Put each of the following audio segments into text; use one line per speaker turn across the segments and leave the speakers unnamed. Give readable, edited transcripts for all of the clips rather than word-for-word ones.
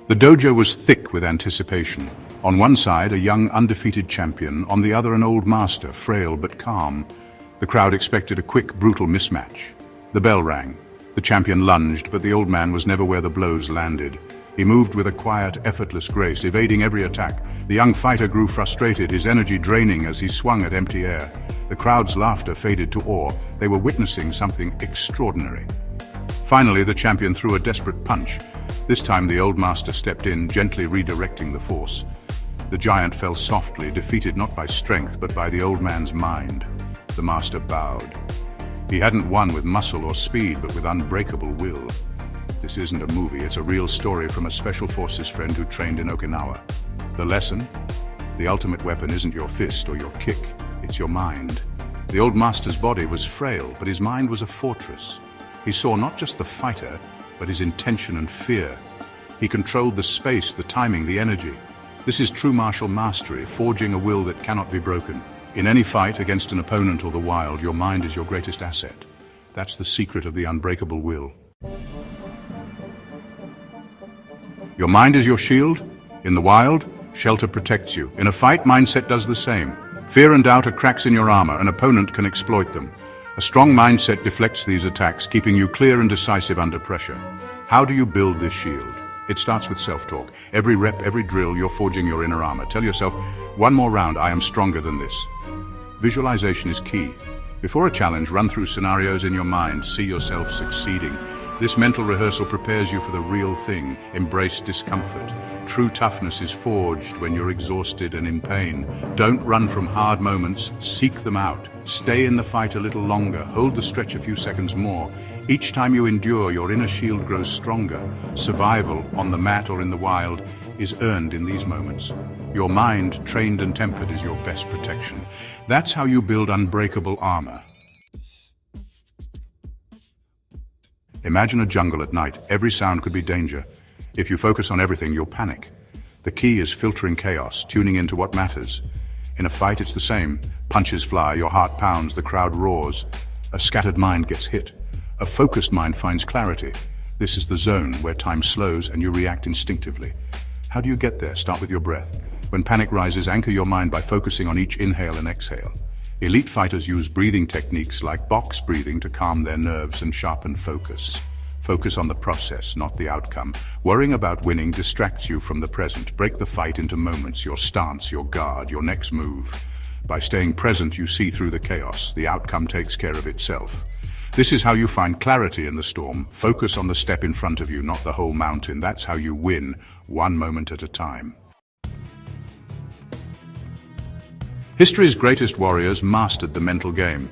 The dojo was thick with anticipation. On one side, a young, undefeated champion, on the other an old master, frail but calm. The crowd expected a quick, brutal mismatch. The bell rang. The champion lunged, but the old man was never where the blows landed. He moved with a quiet, effortless grace, evading every attack. The young fighter grew frustrated, his energy draining as he swung at empty air. The crowd's laughter faded to awe. They were witnessing something extraordinary. Finally, the champion threw a desperate punch. This time the old master stepped in, gently redirecting the force. The giant fell softly, defeated not by strength, but by the old man's mind. The master bowed. He hadn't won with muscle or speed, but with unbreakable will. This isn't a movie, it's a real story from a special forces friend who trained in Okinawa. The lesson? The ultimate weapon isn't your fist or your kick, it's your mind. The old master's body was frail, but his mind was a fortress. He saw not just the fighter, but his intention and fear. He controlled the space, the timing, the energy. This is true martial mastery, forging a will that cannot be broken. In any fight against an opponent or the wild, your mind is your greatest asset. That's the secret of the unbreakable will. Your mind is your shield. In the wild, shelter protects you. In a fight, mindset does the same. Fear and doubt are cracks in your armor. An opponent can exploit them. A strong mindset deflects these attacks, keeping you clear and decisive under pressure. How do you build this shield? It starts with self-talk. Every rep, every drill, you're forging your inner armor. Tell yourself, one more round, I am stronger than this. Visualization is key. Before a challenge, run through scenarios in your mind. See yourself succeeding. This mental rehearsal prepares you for the real thing. Embrace discomfort. True toughness is forged when you're exhausted and in pain. Don't run from hard moments. Seek them out. Stay in the fight a little longer. Hold the stretch a few seconds more. Each time you endure, your inner shield grows stronger. Survival, on the mat or in the wild, is earned in these moments. Your mind, trained and tempered, is your best protection. That's how you build unbreakable armor. Imagine a jungle at night. Every sound could be danger. If you focus on everything, you'll panic. The key is filtering chaos, tuning into what matters. In a fight, it's the same. Punches fly, your heart pounds, the crowd roars. A scattered mind gets hit. A focused mind finds clarity. This is the zone where time slows and you react instinctively. How do you get there? Start with your breath. When panic rises, anchor your mind by focusing on each inhale and exhale. Elite fighters use breathing techniques like box breathing to calm their nerves and sharpen focus. Focus on the process, not the outcome. Worrying about winning distracts you from the present. Break the fight into moments, your stance, your guard, your next move. By staying present, you see through the chaos. The outcome takes care of itself. This is how you find clarity in the storm. Focus on the step in front of you, not the whole mountain. That's how you win, one moment at a time. History's greatest warriors mastered the mental game.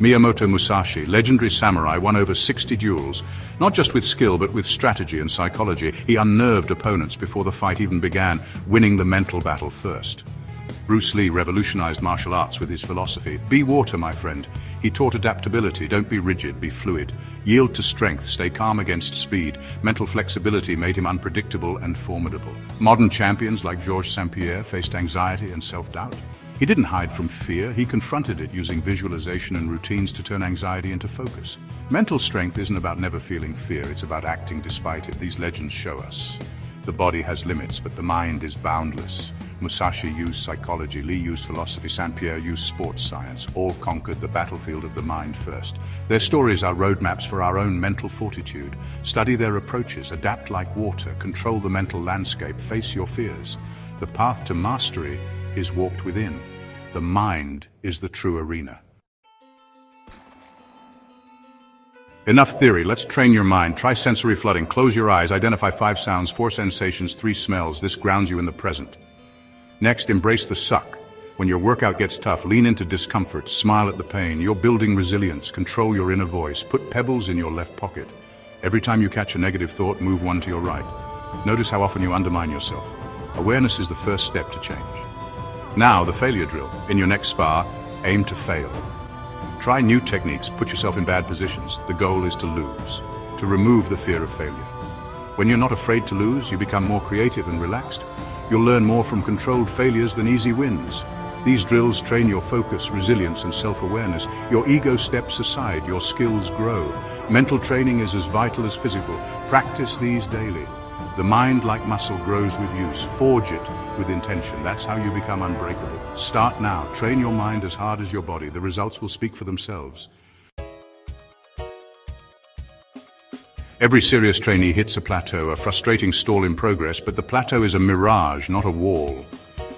Miyamoto Musashi, legendary samurai, won over 60 duels, not just with skill but with strategy and psychology. He unnerved opponents before the fight even began, winning the mental battle first. Bruce Lee revolutionized martial arts with his philosophy. Be water, my friend. He taught adaptability. Don't be rigid, be fluid. Yield to strength, stay calm against speed. Mental flexibility made him unpredictable and formidable. Modern champions like Georges St-Pierre faced anxiety and self-doubt. He didn't hide from fear, he confronted it using visualization and routines to turn anxiety into focus. Mental strength isn't about never feeling fear, it's about acting despite it. These legends show us. The body has limits, but the mind is boundless. Musashi used psychology, Lee used philosophy, St-Pierre used sports science. All conquered the battlefield of the mind first. Their stories are roadmaps for our own mental fortitude. Study their approaches, adapt like water, control the mental landscape, face your fears. The path to mastery is walked within. The mind is the true arena. Enough theory, let's train your mind. Try sensory flooding. Close your eyes, identify 5 sounds, 4 sensations, 3 smells. This grounds you in the present. Next, embrace the suck. When your workout gets tough, lean into discomfort, smile at the pain. You're building resilience. Control your inner voice. Put pebbles in your left pocket. Every time you catch a negative thought, move 1 to your right. Notice how often you undermine yourself. Awareness is the first step to change. Now, the failure drill. In your next spar, aim to fail. Try new techniques, put yourself in bad positions. The goal is to lose, to remove the fear of failure. When you're not afraid to lose, you become more creative and relaxed. You'll learn more from controlled failures than easy wins. These drills train your focus, resilience, and self-awareness. Your ego steps aside, your skills grow. Mental training is as vital as physical. Practice these daily. The mind, like muscle, grows with use. Forge it with intention. That's how you become unbreakable. Start now. Train your mind as hard as your body. The results will speak for themselves. Every serious trainee hits a plateau, a frustrating stall in progress, but the plateau is a mirage, not a wall.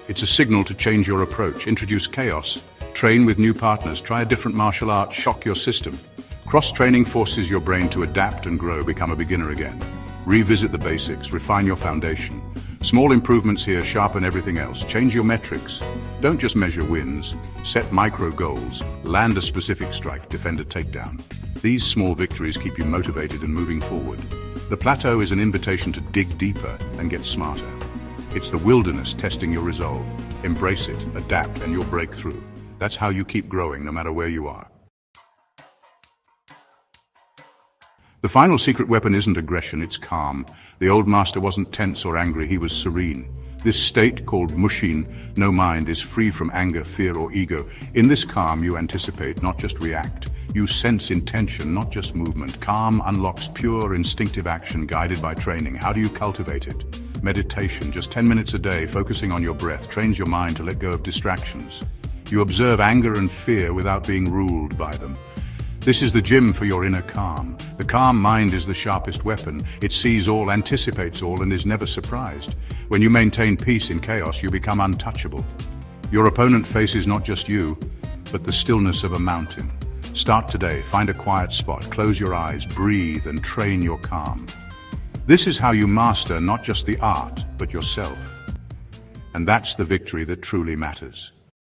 It's a signal to change your approach, introduce chaos, train with new partners, try a different martial art, shock your system. Cross-training forces your brain to adapt and grow, become a beginner again. Revisit the basics, refine your foundation. Small improvements here sharpen everything else. Change your metrics. Don't just measure wins. Set micro goals. Land a specific strike, defend a takedown. These small victories keep you motivated and moving forward. The plateau is an invitation to dig deeper and get smarter. It's the wilderness testing your resolve. Embrace it, adapt, and you'll break through. That's how you keep growing, no matter where you are. The final secret weapon isn't aggression, it's calm. The old master wasn't tense or angry, he was serene. This state, called mushin, no mind, is free from anger, fear, or ego. In this calm, you anticipate, not just react. You sense intention, not just movement. Calm unlocks pure, instinctive action guided by training. How do you cultivate it? Meditation, just 10 minutes a day, focusing on your breath, trains your mind to let go of distractions. You observe anger and fear without being ruled by them. This is the gym for your inner calm. The calm mind is the sharpest weapon. It sees all, anticipates all, and is never surprised. When you maintain peace in chaos, you become untouchable. Your opponent faces not just you, but the stillness of a mountain. Start today, find a quiet spot, close your eyes, breathe, and train your calm. This is how you master not just the art, but yourself. And that's the victory that truly matters.